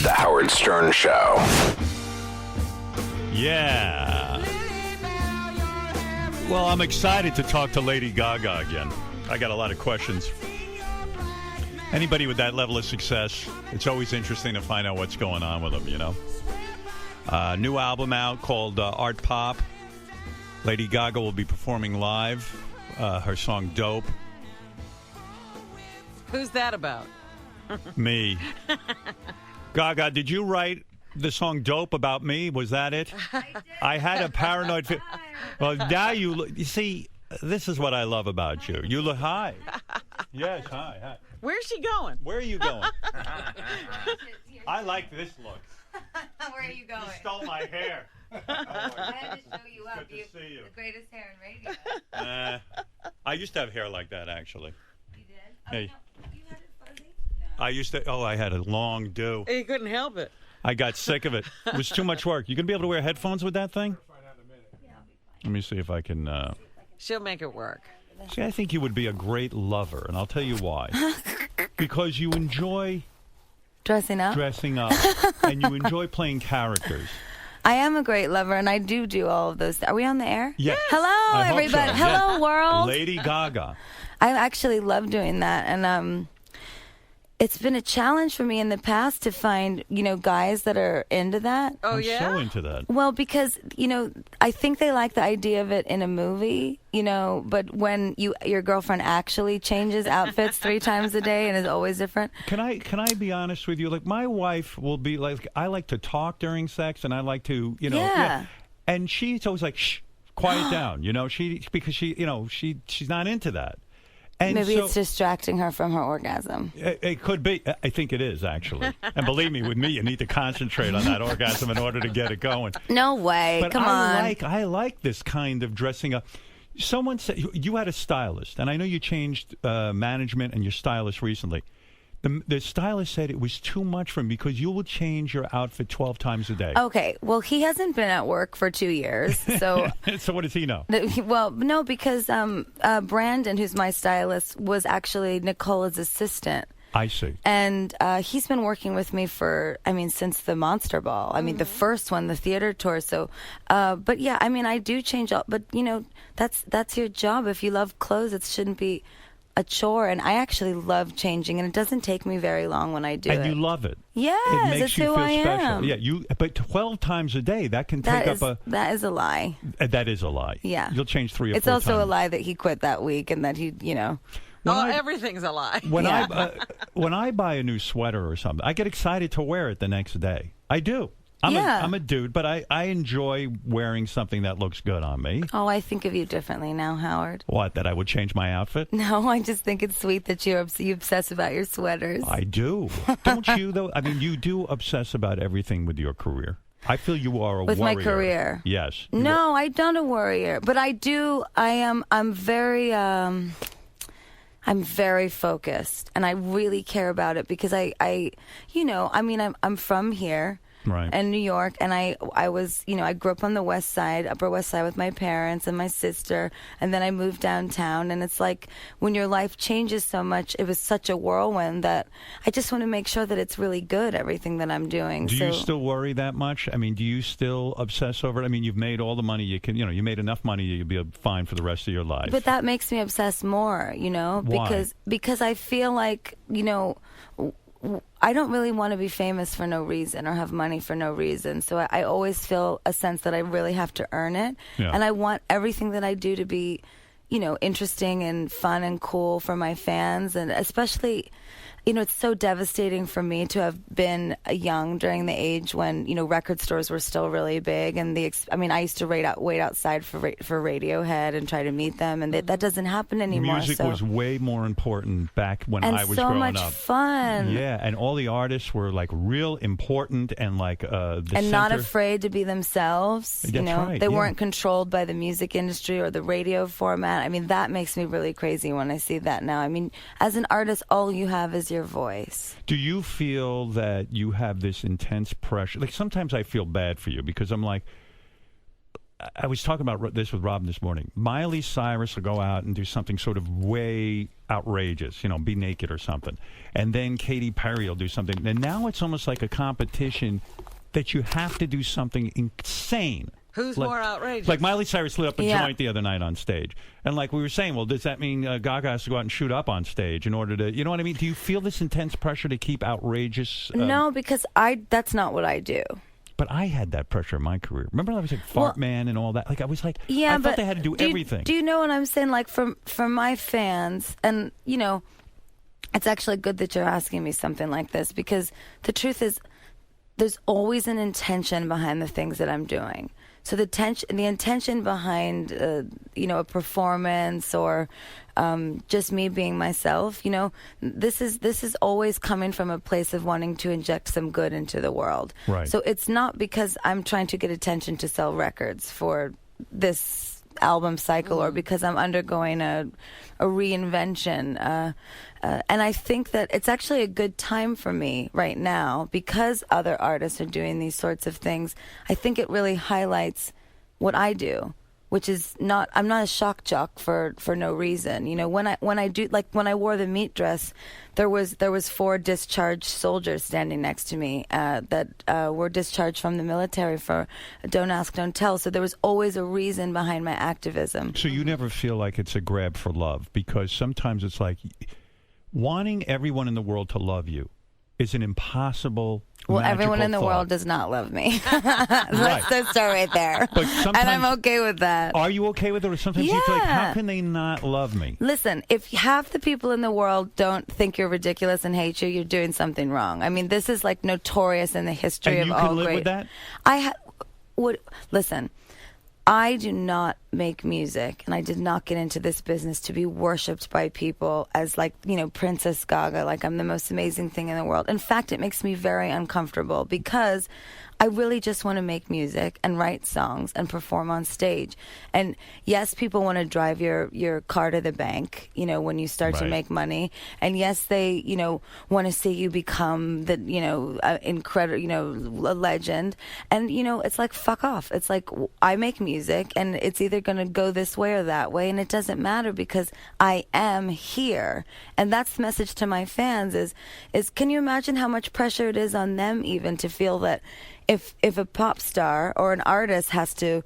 The Howard Stern Show. Yeah. Well, I'm excited to talk to Lady Gaga again. I got a lot of questions. Anybody with that level of success, it's always interesting to find out what's going on with them, you know? New album out called Art Pop. Lady Gaga will be performing live her song Dope. Who's that about? Me. Gaga, did you write the song Dope about me? Was that it? I did. I had a paranoid... Well, now you look... You see, this is what I love about you. You look high. Yes, hi. Where's she going? Where are you going? I like this look. Where are you going? You stole my hair. I had to show you up. Good to see you. The greatest hair in radio. I used to have hair like that, actually. You did? Hey. No. You had it fuzzy? No. I used to... Oh, I had a long do. He couldn't help it. I got sick of it. It was too much work. You going to be able to wear headphones with that thing? Yeah, I'll be fine. Let me see if I can... She'll make it work. See, I think you would be a great lover, and I'll tell you why. Because you enjoy Dressing up? dressing up, and you enjoy playing characters. I am a great lover, and I do all of those. Are we on the air? Yes. Hello, I hope everybody. so. Hello, Yes. world. Lady Gaga. I actually love doing that, and it's been a challenge for me in the past to find, guys that are into that. Oh, I'm yeah? so into that. Well, because, I think they like the idea of it in a movie, but when your girlfriend actually changes outfits 3 times a day and is always different. Can I be honest with you? Like, my wife will be like, I like to talk during sex, and I like to, Yeah. And she's always like, shh, quiet down, because she's not into that. And Maybe so, it's distracting her from her orgasm. It could be. I think it is, actually. And believe me, with me, you need to concentrate on that orgasm in order to get it going. No way. But Come on. I like this kind of dressing up. Someone said you had a stylist, and I know you changed management and your stylist recently. The stylist said it was too much for him because you will change your outfit 12 times a day. Okay. Well, he hasn't been at work for 2 years, so... So what does he know? Well, no, because Brandon, who's my stylist, was actually Nicola's assistant. I see. And he's been working with me since the Monster Ball. The first one, the theater tour. So, but yeah, I do change up. But, that's your job. If you love clothes, it shouldn't be a chore. And I actually love changing, and it doesn't take me very long when I do it. And you love it. Yes, it makes it's you who feel I special. am. Yeah, but 12 times a day, that can take That is a lie. That is a lie. Yeah. You'll change 3 or 4 It's times. also a lie that he quit that week and that he, Everything's a lie. When Yeah. when I buy a new sweater or something, I get excited to wear it the next day. I do. I'm a dude, but I enjoy wearing something that looks good on me. Oh, I think of you differently now, Howard. What, that I would change my outfit? No, I just think it's sweet that you obsess about your sweaters. I do. Don't you, though? You do obsess about everything with your career. I feel you are a With warrior. my career? Yes. No, I don't a worrier, but I'm very focused, and I really care about it because I'm from here. Right. And New York, and I grew up on the West Side, Upper West Side with my parents and my sister, and then I moved downtown, and it's like when your life changes so much, it was such a whirlwind that I just want to make sure that it's really good, everything that I'm doing. Do you still worry that much? Do you still obsess over it? You've made all the money you can, you made enough money, you'll be fine for the rest of your life. But that makes me obsess more, Why? because I feel like, I don't really want to be famous for no reason or have money for no reason. So I always feel a sense that I really have to earn it. Yeah. And I want everything that I do to be, interesting and fun and cool for my fans. And especially, it's so devastating for me to have been young during the age when, record stores were still really big. And I used to wait outside for Radiohead and try to meet them. And that doesn't happen anymore. Music was way more important back when I was growing up. And so much fun. Yeah, and all the artists were like real important and like the and not center. afraid to be themselves. That's right, They yeah. weren't controlled by the music industry or the radio format. That makes me really crazy when I see that now. As an artist, all you have is your voice. Do you feel that you have this intense pressure? Like sometimes I feel bad for you because I'm like, I was talking about this with Robin this morning. Miley Cyrus will go out and do something sort of way outrageous, be naked or something. And then Katy Perry will do something. And now it's almost like a competition that you have to do something insane. Who's more outrageous? Like Miley Cyrus lit up a joint the other night on stage. And like we were saying, well, does that mean Gaga has to go out and shoot up on stage in order to, you know what I mean? Do you feel this intense pressure to keep outrageous? No, because that's not what I do. But I had that pressure in my career. Remember I was like Fart Man and all that? Like I was like, yeah, I thought they had to do everything. Do you know what I'm saying? Like from my fans, and it's actually good that you're asking me something like this, because the truth is there's always an intention behind the things that I'm doing. So the intention behind, a performance or just me being myself, this is always coming from a place of wanting to inject some good into the world. Right. So it's not because I'm trying to get attention to sell records for this album cycle or because I'm undergoing a reinvention. And I think that it's actually a good time for me right now because other artists are doing these sorts of things. I think it really highlights what I do, which is I'm not a shock jock for no reason. When I do, like when I wore the meat dress, there was 4 discharged soldiers standing next to me that were discharged from the military for Don't Ask, Don't Tell. So there was always a reason behind my activism. So you never feel like it's a grab for love, because sometimes it's like wanting everyone in the world to love you is an impossible. Well, everyone in the thought. world does not love me. Let's start right there. But and I'm okay with that. Are you okay with it? Or sometimes you feel like, how can they not love me? Listen, if half the people in the world don't think you're ridiculous and hate you, you're doing something wrong. I mean, this is like notorious in the history and of all you can live great. with that? Listen, I do not make music, and I did not get into this business to be worshipped by people as Princess Gaga, like I'm the most amazing thing in the world. In fact, it makes me very uncomfortable because I really just want to make music and write songs and perform on stage. And yes, people want to drive your car to the bank, when you start to make money. And yes, they, want to see you become the, incredible, a legend. And, it's like, fuck off. It's like, I make music and it's either going to go this way or that way. And it doesn't matter because I am here. And that's the message to my fans is can you imagine how much pressure it is on them even to feel that if a pop star or an artist has to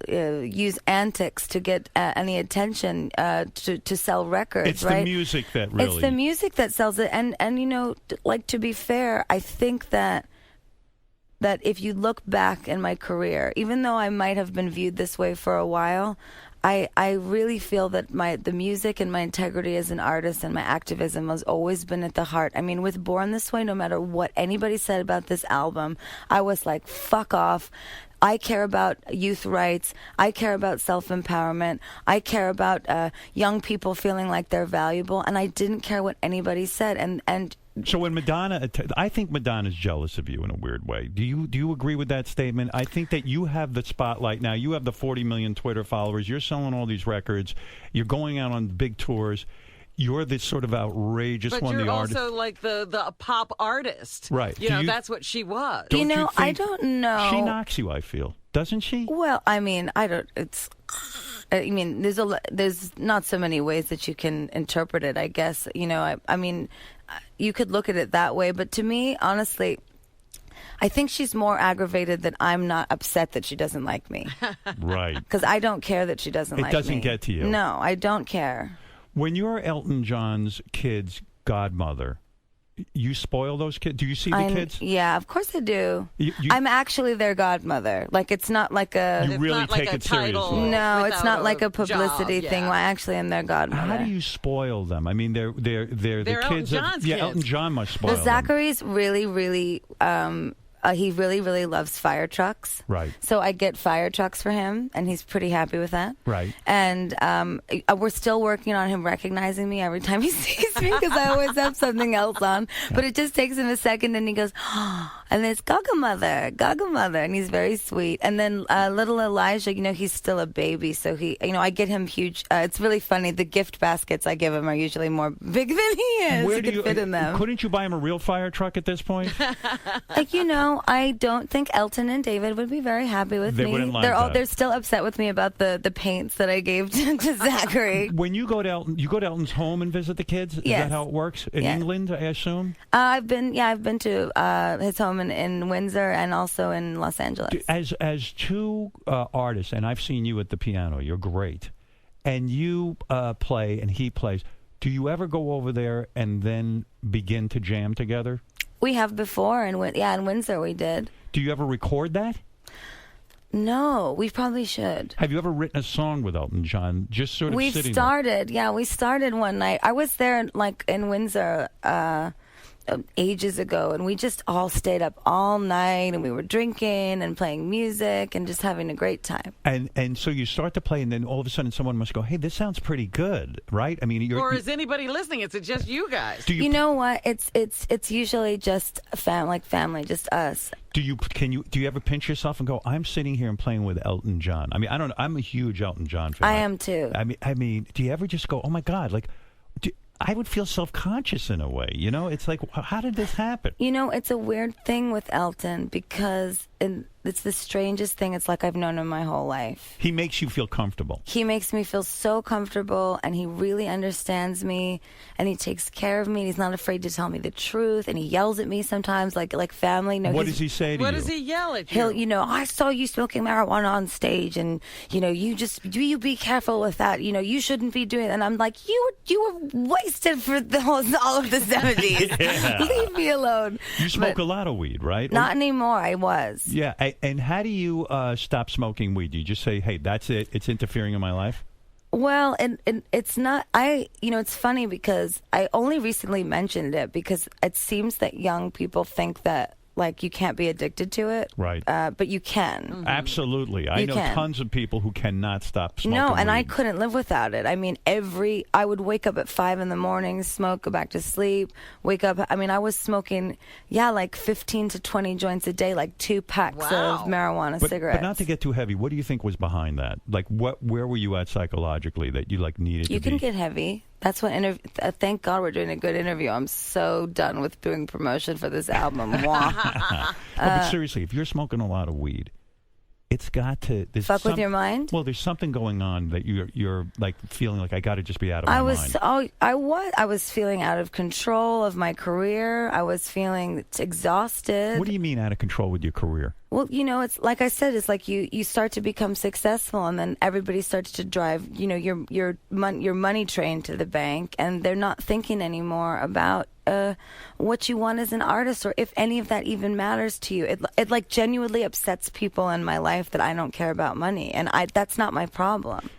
use antics to get any attention to sell records, it's right? the music that really... It's the music that sells it. And to be fair, I think that if you look back in my career, even though I might have been viewed this way for a while, I really feel that the music and my integrity as an artist and my activism has always been at the heart. I mean, with Born This Way, no matter what anybody said about this album, I was like, fuck off. I care about youth rights. I care about self-empowerment. I care about young people feeling like they're valuable. And I didn't care what anybody said. And so when Madonna, I think Madonna's jealous of you in a weird way. Do you agree with that statement? I think that you have the spotlight now. You have the 40 million Twitter followers. You're selling all these records. You're going out on big tours. You're this sort of outrageous but one. You're the also artist. like the pop artist, right? That's what she was. I don't know. She knocks you. I feel, doesn't she? Well, I mean, I don't. It's. I mean, there's not so many ways that you can interpret it. I guess I mean, you could look at it that way, but to me, honestly, I think she's more aggravated that I'm not upset that she doesn't like me. Right. Because I don't care that she doesn't like me. It doesn't get to you. No, I don't care. When you're Elton John's kid's godmother, you spoil those kids? Do you see the kids? Yeah, of course I do. I'm actually their godmother. Like, it's not like a... You really not take like a it seriously. title No, it's not like a publicity job, thing. yeah. I actually am their godmother. How do you spoil them? I mean, they're the Elton kids John's of... Yeah, kids. Elton John must spoil Well, them. Zachary's really, really... he really, really loves fire trucks. Right. So I get fire trucks for him, and he's pretty happy with that. Right. And we're still working on him recognizing me every time he sees me because I always have something else on. But it just takes him a second, and he goes, oh, And there's Gaga Mother, and he's very sweet. And then little Elijah, he's still a baby, so I get him huge. It's really funny. The gift baskets I give him are usually more big than he is. Where he could fit in them. Couldn't you buy him a real fire truck at this point? I don't think Elton and David would be very happy with me. They wouldn't like that. They're still upset with me about the paints that I gave to Zachary. When you go to Elton's home and visit the kids. Is that how it works in England? I assume. I've been to his home in Windsor and also in Los Angeles. As two artists, and I've seen you at the piano. You're great, and you play and he plays. Do you ever go over there and then begin to jam together? We have before, in Windsor we did. Do you ever record that? No, we probably should. Have you ever written a song with Elton John? Just sort of we started one night. I was there in Windsor ages ago, and we just all stayed up all night, and we were drinking and playing music and just having a great time. And so you start to play, and then all of a sudden someone must go, "Hey, this sounds pretty good," right? I mean, or is anybody listening? Is it just you guys? You know what? It's usually just family, just us. Do you ever pinch yourself and go, "I'm sitting here and playing with Elton John"? I mean, I don't know. I'm a huge Elton John fan. I am too. I mean, do you ever just go, "Oh my God"? I would feel self-conscious in a way. It's like, how did this happen? It's a weird thing with Elton because it's the strangest thing. It's like I've known him my whole life. He makes you feel comfortable. He makes me feel so comfortable, and he really understands me, and he takes care of me, and he's not afraid to tell me the truth, and he yells at me sometimes like family. No, what does he say to you? What does he yell at you? He'll, I saw you smoking marijuana on stage, and, you be careful with that. You shouldn't be doing it. And I'm like, you were wasted for all of the 70s. Yeah. Leave me alone. You smoke a lot of weed, right? Not anymore. I was. Yeah. And how do you stop smoking weed? Do you just say, "Hey, that's it. It's interfering in my life"? Well, and it's not. It's funny because I only recently mentioned it because it seems that young people think that you can't be addicted to it, right? But you can. Mm-hmm. Absolutely, I know tons of people who cannot stop smoking. No, and weed. I couldn't live without it. I mean, I would wake up at 5 a.m, smoke, go back to sleep, wake up. I mean, I was smoking, 15 to 20 joints a day, 2 packs of marijuana cigarettes. But not to get too heavy. What do you think was behind that? Where were you at psychologically that you needed to be? You can get heavy. That's what thank God we're doing a good interview. I'm so done with doing promotion for this album. But seriously, if you're smoking a lot of weed, it's got to fuck with your mind. Well, there's something going on that you're feeling like I got to just be out of my mind. I was feeling out of control of my career. I was feeling exhausted. What do you mean out of control with your career? Well, it's like I said, it's like you start to become successful, and then everybody starts to drive, your money train to the bank, and they're not thinking anymore about what you want as an artist, or if any of that even matters to you. It genuinely upsets people in my life that I don't care about money, and that's not my problem.